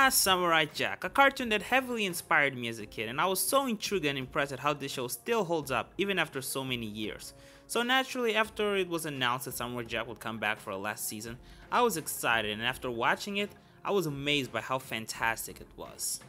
Last Samurai Jack, a cartoon that heavily inspired me as a kid, and I was so intrigued and impressed at how this show still holds up even after so many years. So naturally, after it was announced that Samurai Jack would come back for a last season, I was excited, and after watching it, I was amazed by how fantastic it was.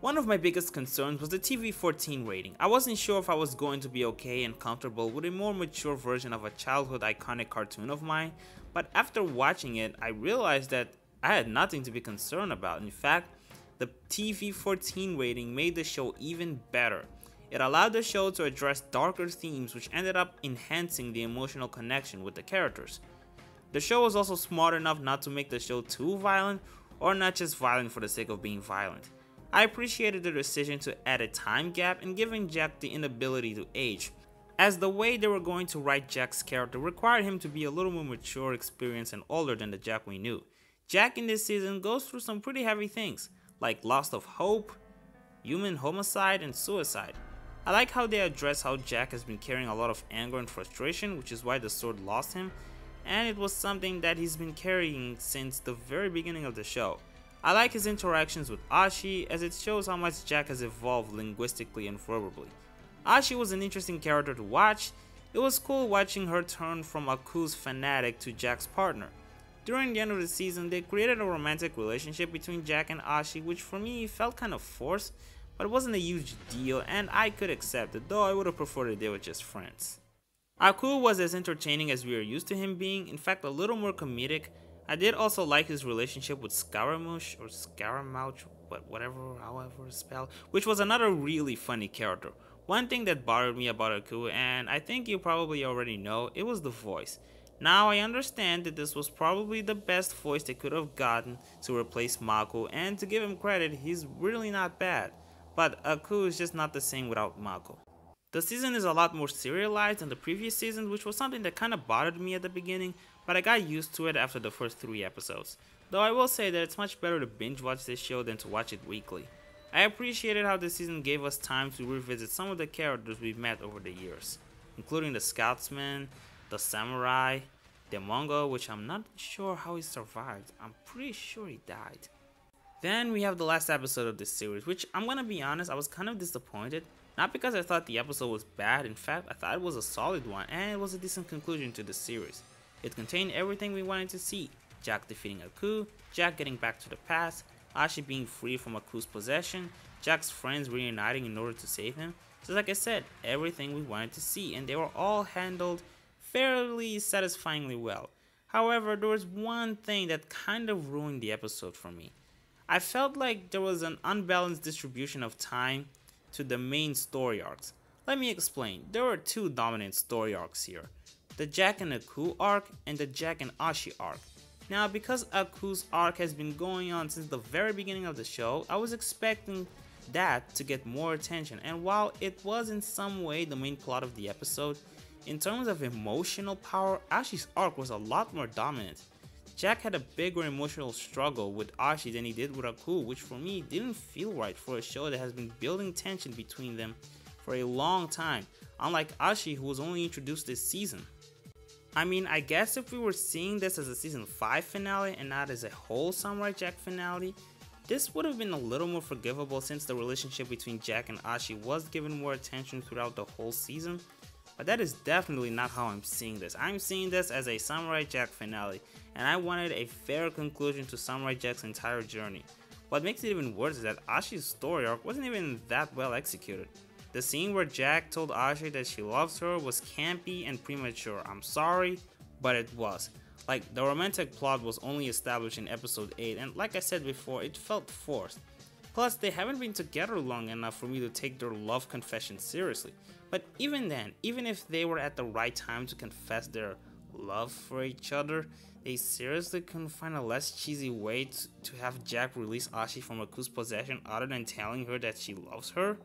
One of my biggest concerns was the TV-14 rating. I wasn't sure if I was going to be okay and comfortable with a more mature version of a childhood iconic cartoon of mine, but after watching it, I realized that I had nothing to be concerned about. In fact, the TV-14 rating made the show even better. It allowed the show to address darker themes which ended up enhancing the emotional connection with the characters. The show was also smart enough not to make the show too violent or not just violent for the sake of being violent. I appreciated the decision to add a time gap and giving Jack the inability to age, as the way they were going to write Jack's character required him to be a little more mature, experienced, and older than the Jack we knew. Jack in this season goes through some pretty heavy things, like loss of hope, human homicide, and suicide. I like how they address how Jack has been carrying a lot of anger and frustration, which is why the sword lost him, and it was something that he's been carrying since the very beginning of the show. I like his interactions with Ashi, as it shows how much Jack has evolved linguistically and verbally. Ashi was an interesting character to watch. It was cool watching her turn from Aku's fanatic to Jack's partner. During the end of the season, they created a romantic relationship between Jack and Ashi, which for me felt kind of forced, but it wasn't a huge deal and I could accept it, though I would have preferred if they were just friends. Aku was as entertaining as we are used to him being, in fact a little more comedic. I did also like his relationship with Scaramouche, or Scaramouche, however it's spelled, which was another really funny character. One thing that bothered me about Aku, and I think you probably already know, it was the voice. Now I understand that this was probably the best voice they could have gotten to replace Mako, and to give him credit, he's really not bad. But Aku is just not the same without Mako. The season is a lot more serialized than the previous season, which was something that kinda bothered me at the beginning, but I got used to it after the first 3 episodes. Though I will say that it's much better to binge watch this show than to watch it weekly. I appreciated how this season gave us time to revisit some of the characters we've met over the years, including the Scotsman, the Samurai, the Mongol, which I'm not sure how he survived. I'm pretty sure he died. Then we have the last episode of this series, which I'm gonna be honest, I was kind of disappointed. Not because I thought the episode was bad, in fact I thought it was a solid one and it was a decent conclusion to the series. It contained everything we wanted to see: Jack defeating Aku, Jack getting back to the past, Ashi being free from Aku's possession, Jack's friends reuniting in order to save him. So like I said, everything we wanted to see, and they were all handled fairly satisfyingly well. However, there was one thing that kind of ruined the episode for me. I felt like there was an unbalanced distribution of time to the main story arcs. Let me explain. There were 2 dominant story arcs here: the Jack and Aku arc and the Jack and Ashi arc. Now, because Aku's arc has been going on since the very beginning of the show, I was expecting that to get more attention, and while it was in some way the main plot of the episode, in terms of emotional power, Ashi's arc was a lot more dominant. Jack had a bigger emotional struggle with Ashi than he did with Aku, which for me didn't feel right for a show that has been building tension between them for a long time, unlike Ashi, who was only introduced this season. I mean, I guess if we were seeing this as a season 5 finale and not as a whole Samurai Jack finale, this would have been a little more forgivable since the relationship between Jack and Ashi was given more attention throughout the whole season. But that is definitely not how I'm seeing this. I'm seeing this as a Samurai Jack finale, and I wanted a fair conclusion to Samurai Jack's entire journey. What makes it even worse is that Ashi's story arc wasn't even that well executed. The scene where Jack told Ashi that she loves her was campy and premature. I'm sorry, but it was. Like, the romantic plot was only established in episode 8, and like I said before, it felt forced. Plus, they haven't been together long enough for me to take their love confession seriously. But even then, even if they were at the right time to confess their love for each other, they seriously couldn't find a less cheesy way to have Jack release Ashi from Aku's possession other than telling her that she loves her?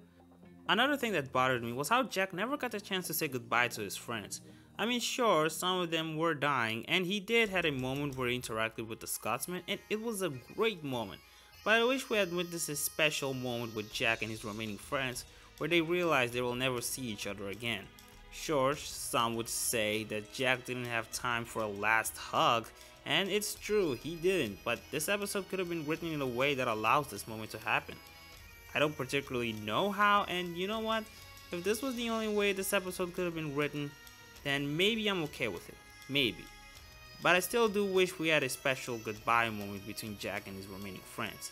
Another thing that bothered me was how Jack never got the chance to say goodbye to his friends. I mean, sure, some of them were dying, and he did had a moment where he interacted with the Scotsman, and it was a great moment. But I wish we had witnessed a special moment with Jack and his remaining friends, where they realize they will never see each other again. Sure, some would say that Jack didn't have time for a last hug And it's true, he didn't, but this episode could have been written in a way that allows this moment to happen. I don't particularly know how, and you know what? If this was the only way this episode could have been written, then maybe I'm okay with it. Maybe. But I still do wish we had a special goodbye moment between Jack and his remaining friends.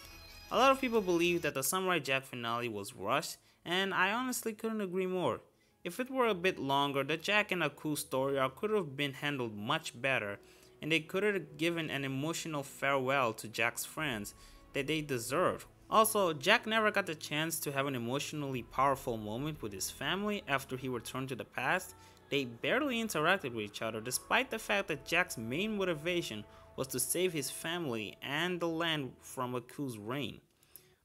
A lot of people believe that the Samurai Jack finale was rushed, and I honestly couldn't agree more. If it were a bit longer, the Jack and Aku story arc could have been handled much better, and they could have given an emotional farewell to Jack's friends that they deserved. Also, Jack never got the chance to have an emotionally powerful moment with his family after he returned to the past. They barely interacted with each other despite the fact that Jack's main motivation was to save his family and the land from Aku's reign.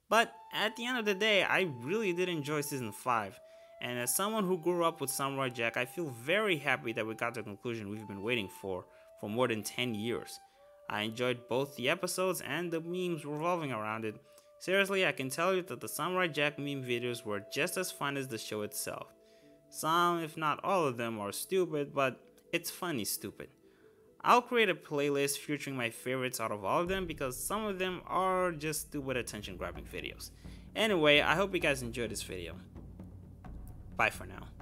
But at the end of the day, I really did enjoy season 5, and as someone who grew up with Samurai Jack, I feel very happy that we got the conclusion we've been waiting for more than 10 years. I enjoyed both the episodes and the memes revolving around it. Seriously, I can tell you that the Samurai Jack meme videos were just as fun as the show itself. Some, if not all of them, are stupid, but it's funny stupid. I'll create a playlist featuring my favorites out of all of them because some of them are just stupid attention grabbing videos. Anyway, I hope you guys enjoyed this video. Bye for now.